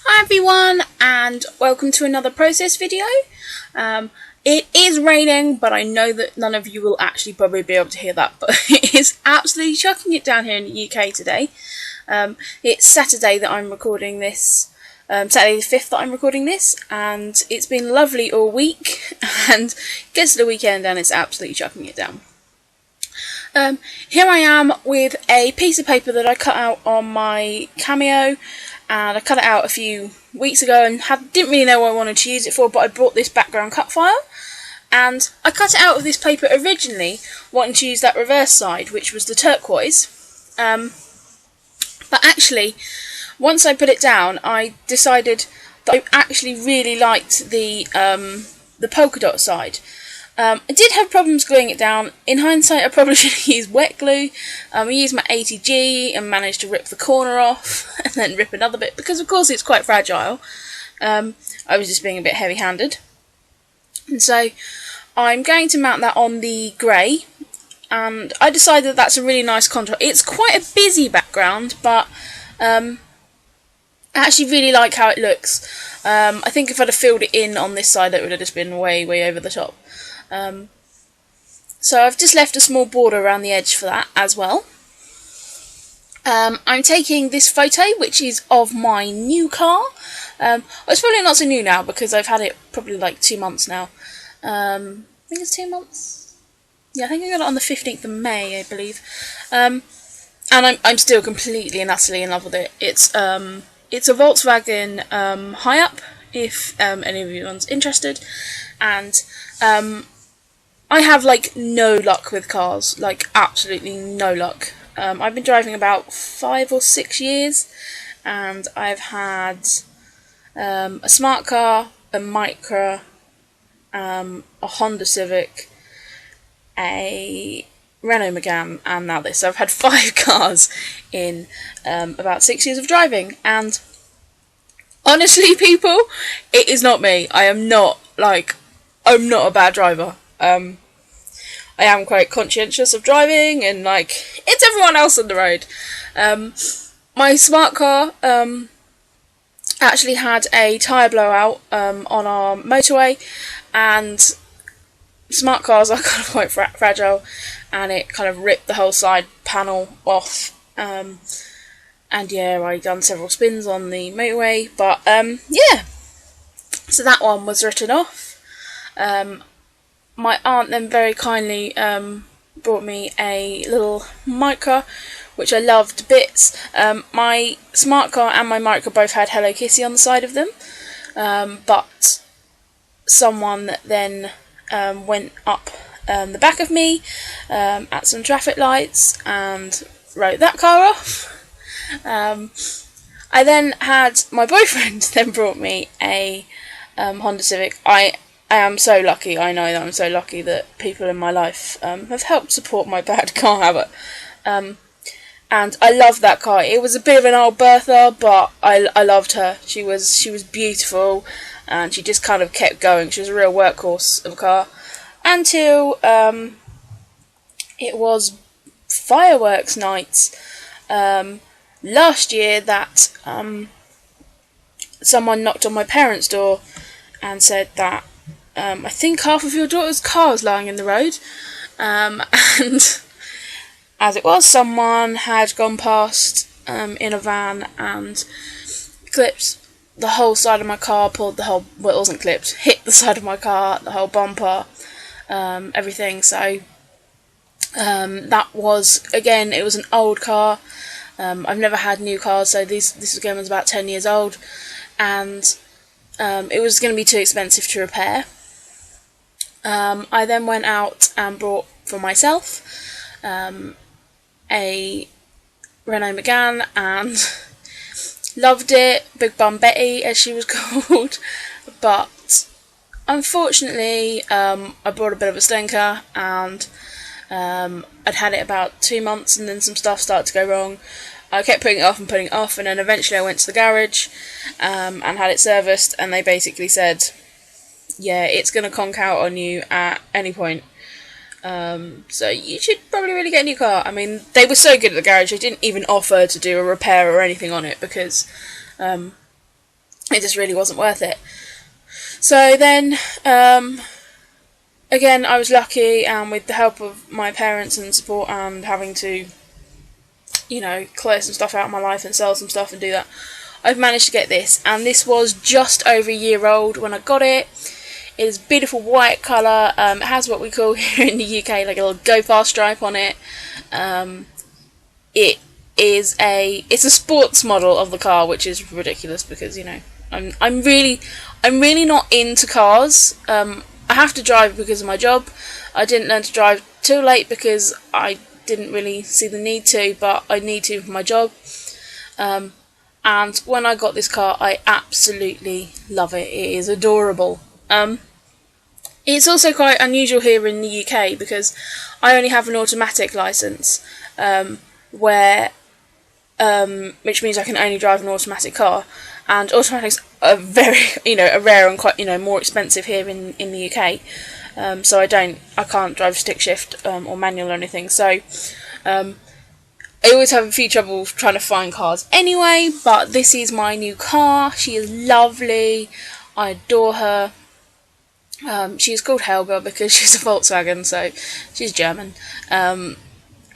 Hi everyone, and welcome to another process video. It is raining, but I know that none of you will actually probably be able to hear that, but it is absolutely chucking it down here in the UK today. It's Saturday that I'm recording this, Saturday the 5th that I'm recording this, and it's been lovely all week, and it gets to the weekend and it's absolutely chucking it down. Here I am with a piece of paper that I cut out on my Cameo, and I cut it out a few weeks ago and didn't really know what I wanted to use it for, but I bought this background cut file, and I cut it out of this paper originally wanting to use that reverse side, which was the turquoise, but actually once I put it down I decided that I actually really liked the polka dot side. I did have problems gluing it down. In hindsight, I probably should have used wet glue. I used my 80G and managed to rip the corner off and then rip another bit because, of course, it's quite fragile. I was just being a bit heavy-handed. And so I'm going to mount that on the grey, and I decided that that's a really nice contrast. It's quite a busy background, but I actually really like how it looks. I think if I'd have filled it in on this side, it would have just been way, way over the top. So I've just left a small border around the edge for that as well. I'm taking this photo, which is of my new car. Well, it's probably not so new now because I've had it probably like 2 months now. I think it's 2 months. Yeah, I think I got it on the 15th of May, I believe. And I'm still completely and utterly in love with it. It's a Volkswagen high-up, if any of you one's interested, and I have like no luck with cars, like absolutely no luck. I've been driving about 5 or 6 years, and I've had a smart car, a Micra, a Honda Civic, a Renault Megane, and now this. So I've had 5 cars in about 6 years of driving, and honestly, people, it is not me. I'm not a bad driver. I am quite conscientious of driving, and like, it's everyone else on the road. My smart car actually had a tyre blowout on our motorway, and smart cars are kind of quite fragile, and it kind of ripped the whole side panel off. And yeah, I done several spins on the motorway, but yeah, so that one was written off. My aunt then very kindly brought me a little Micra, which I loved to bits. My smart car and my Micra both had Hello Kitty on the side of them, but someone then went up the back of me at some traffic lights and wrote that car off. I then had my boyfriend then brought me a Honda Civic. I am so lucky. I know that I'm so lucky that people in my life have helped support my bad car habit. And I love that car. It was a bit of an old Bertha, but I loved her. She was beautiful, and she just kind of kept going. She was a real workhorse of a car until it was fireworks night last year that someone knocked on my parents' door and said that I think half of your daughter's car is lying in the road, and as it was, someone had gone past in a van and clipped the whole side of my car, pulled the whole, well, it wasn't clipped, hit the side of my car, the whole bumper, everything. So that was, again, it was an old car. I've never had new cars, so this again was about 10 years old, and it was going to be too expensive to repair. I then went out and bought for myself a Renault Megane and loved it, Big Bum Betty as she was called, but unfortunately I brought a bit of a stinker, and I'd had it about 2 months, and then some stuff started to go wrong. I kept putting it off, and then eventually I went to the garage and had it serviced, and they basically said, yeah, it's going to conk out on you at any point. So you should probably really get a new car. I mean, they were so good at the garage, they didn't even offer to do a repair or anything on it, because It just really wasn't worth it. So then, again, I was lucky, and with the help of my parents and support, and having to, clear some stuff out of my life and sell some stuff and do that, I've managed to get this. And this was just over a year old when I got it. It is beautiful white colour. It has what we call here in the UK like a little go fast stripe on it. It's a sports model of the car, which is ridiculous because I'm really not into cars. I have to drive because of my job. I didn't learn to drive too late because I didn't really see the need to, but I need to for my job. And when I got this car, I absolutely love it. It is adorable. It's also quite unusual here in the UK because I only have an automatic licence, which means I can only drive an automatic car. And automatics are very, are rare and quite, more expensive here in the UK. So I can't drive stick shift or manual or anything. So I always have a few trouble trying to find cars anyway. But this is my new car. She is lovely. I adore her. She's called Helga because she's a Volkswagen, so she's German. And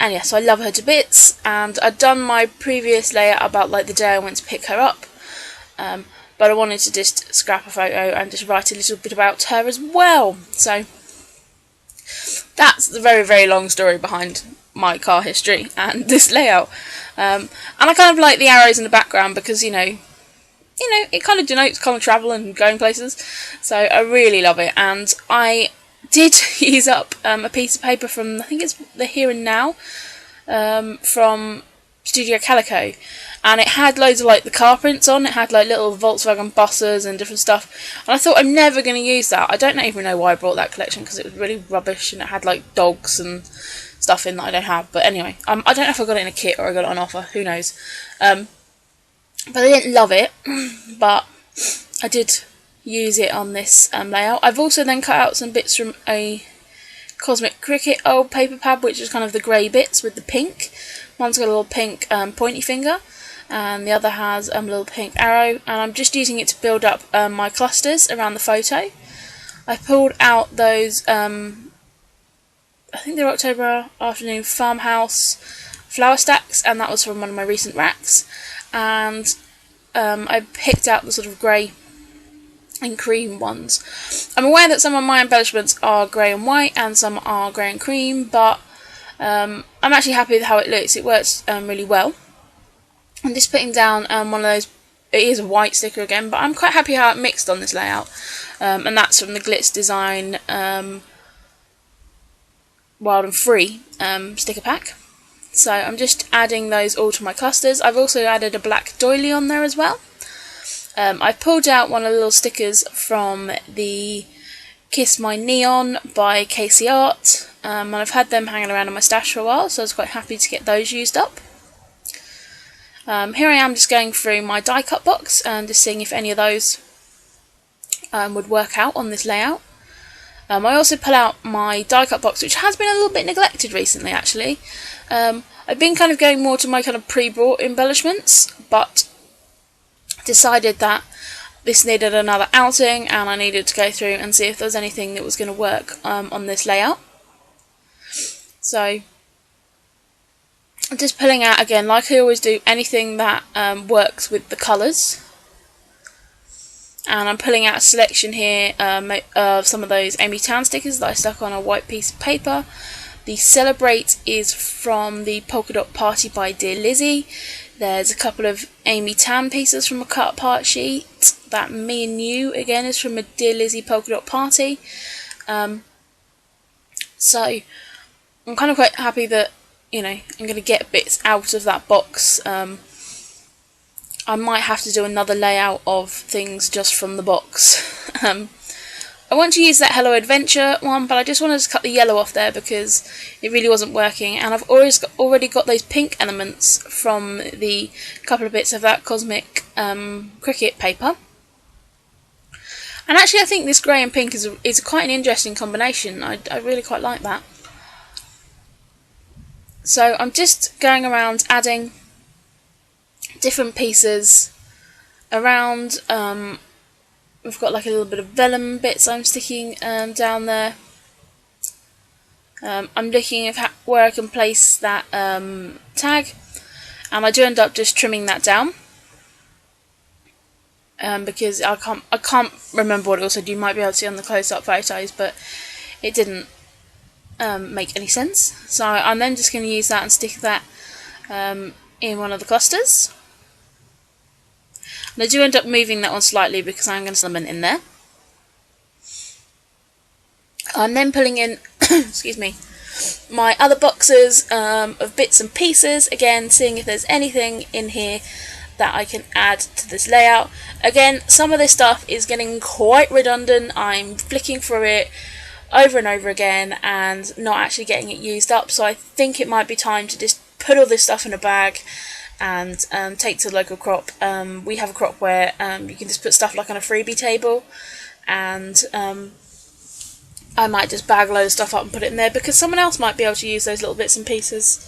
yes, I love her to bits. And I'd done my previous layout about the day I went to pick her up. But I wanted to just scrap a photo and just write a little bit about her as well. So that's the very, very long story behind my car history and this layout. And I kind of like the arrows in the background because, it kind of denotes common travel and going places. So I really love it. And I did use up a piece of paper from, I think it's the Here and Now, from Studio Calico. And it had loads of the car prints on. It had little Volkswagen buses and different stuff. And I thought I'm never going to use that. I don't even know why I brought that collection because it was really rubbish and it had dogs and stuff in that I don't have. But anyway, I don't know if I got it in a kit or I got it on offer. Who knows? But I didn't love it. But I did use it on this layout. I've also then cut out some bits from a Cosmic Cricket old paper pad, which is kind of the grey bits with the pink. One's got a little pink pointy finger, and the other has a little pink arrow, and I'm just using it to build up my clusters around the photo. I pulled out those, I think they're October afternoon farmhouse flower stacks, and that was from one of my recent racks. And I picked out the sort of grey and cream ones. I'm aware that some of my embellishments are grey and white, and some are grey and cream, but I'm actually happy with how it looks. It works really well. I'm just putting down one of those, it is a white sticker again, but I'm quite happy how it mixed on this layout. And that's from the Glitz Design Wild and Free sticker pack. So I'm just adding those all to my clusters. I've also added a black doily on there as well. I pulled out one of the little stickers from the Kiss My Neon by Casey Art. And I've had them hanging around in my stash for a while, so I was quite happy to get those used up. Here I am just going through my die cut box and just seeing if any of those would work out on this layout. I also pull out my die cut box, which has been a little bit neglected recently actually. I've been kind of going more to my kind of pre-bought embellishments, but decided that this needed another outing and I needed to go through and see if there was anything that was going to work on this layout. So I'm just pulling out again, like I always do, anything that works with the colours. And I'm pulling out a selection here of some of those Amy Tan stickers that I stuck on a white piece of paper. The Celebrate is from the Polka Dot Party by Dear Lizzie. There's a couple of Amy Tan pieces from a cut apart sheet. That Me and You again is from a Dear Lizzie Polka Dot Party. So I'm kind of quite happy that, I'm going to get bits out of that box. I might have to do another layout of things just from the box. I want to use that Hello Adventure one, but I just wanted to cut the yellow off there because it really wasn't working, and I've already got those pink elements from the couple of bits of that Cosmic Cricket paper. And actually I think this grey and pink is quite an interesting combination. I really quite like that. So I'm just going around adding different pieces around, we've got like a little bit of vellum bits I'm sticking down there. I'm looking at where I can place that tag, and I do end up just trimming that down because I can't remember what it also do. You might be able to see on the close-up photos, but it didn't make any sense. So I'm then just going to use that and stick that in one of the clusters. And I do end up moving that one slightly because I'm going to cement in there. I'm then pulling in, excuse me, my other boxes of bits and pieces, again seeing if there's anything in here that I can add to this layout. Again, some of this stuff is getting quite redundant. I'm flicking through it over and over again and not actually getting it used up, so I think it might be time to just put all this stuff in a bag and take to the local crop. We have a crop where you can just put stuff like on a freebie table, and I might just bag a load of stuff up and put it in there because someone else might be able to use those little bits and pieces.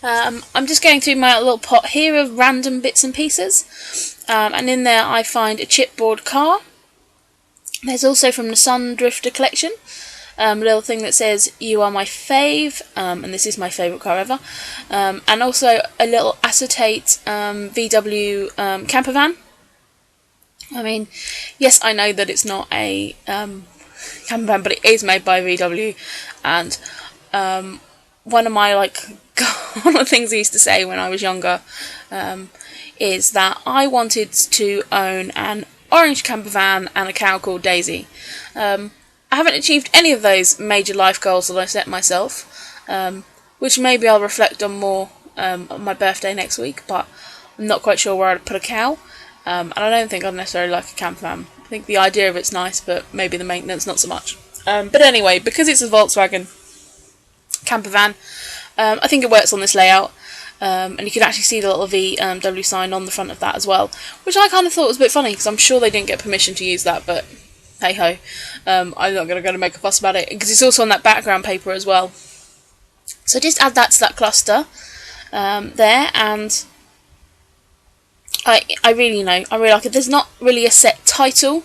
I'm just going through my little pot here of random bits and pieces, and in there I find a chipboard car. There's also from the Sun Drifter collection a little thing that says "You are my fave," and this is my favourite car ever, and also a little acetate VW camper van. I mean, yes, I know that it's not a camper van, but it is made by VW, and one of my one of the things I used to say when I was younger is that I wanted to own an orange camper van and a cow called Daisy. I haven't achieved any of those major life goals that I set myself, which maybe I'll reflect on more on my birthday next week, but I'm not quite sure where I'd put a cow, and I don't think I'd necessarily like a camper van. I think the idea of it's nice, but maybe the maintenance not so much. But anyway, because it's a Volkswagen camper van, I think it works on this layout, and you can actually see the little VW sign on the front of that as well, which I kind of thought was a bit funny because I'm sure they didn't get permission to use that, but hey ho, I'm not going to make a fuss about it because it's also on that background paper as well. So just add that to that cluster there, and I really like it. There's not really a set title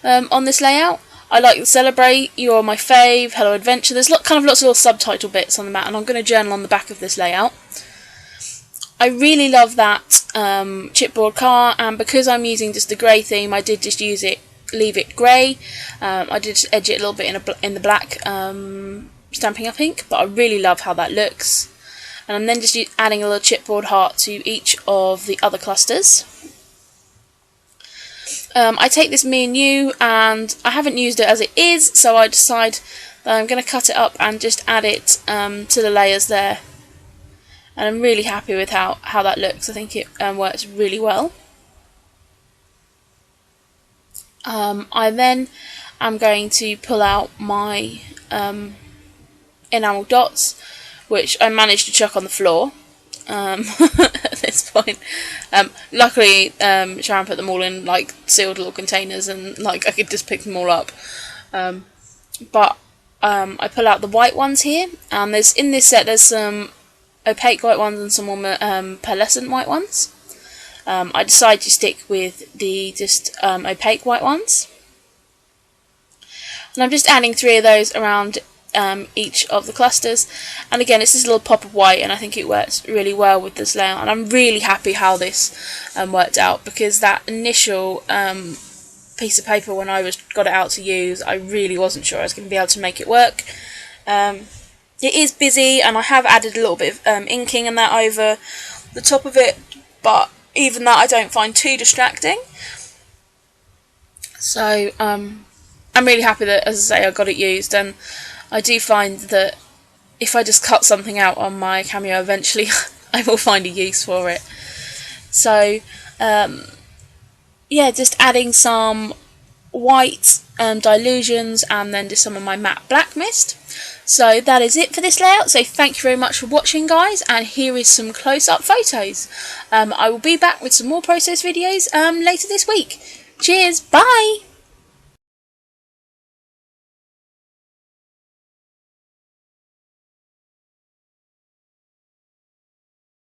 on this layout. I like Celebrate, You're My Fave, Hello Adventure. There's lots of little subtitle bits on the mat, and I'm going to journal on the back of this layout. I really love that chipboard car, and because I'm using just the grey theme, I did just leave it grey. I did just edge it a little bit in the black Stampin' Up! Ink, but I really love how that looks. And I'm then just adding a little chipboard heart to each of the other clusters. I take this Me and You, and I haven't used it as it is, so I decide that I'm going to cut it up and just add it to the layers there. And I'm really happy with how that looks. I think it works really well. I then am going to pull out my enamel dots, which I managed to chuck on the floor at this point. Luckily, Sharon put them all in sealed little containers, and I could just pick them all up. But I pull out the white ones here, and in this set there's some opaque white ones and some more pearlescent white ones. I decided to stick with the just opaque white ones, and I'm just adding 3 of those around each of the clusters. And again, it's this little pop of white, and I think it works really well with this layout, and I'm really happy how this worked out, because that initial piece of paper, when I got it out to use, I really wasn't sure I was going to be able to make it work. It is busy, and I have added a little bit of inking and that over the top of it, but even that I don't find too distracting. So I'm really happy that, as I say, I got it used, and I do find that if I just cut something out on my Cameo, eventually I will find a use for it. So yeah, just adding some white dilutions, and then just some of my matte black mist. So that is it for this layout. So thank you very much for watching, guys, and here is some close-up photos. I will be back with some more process videos later this week. Cheers, bye!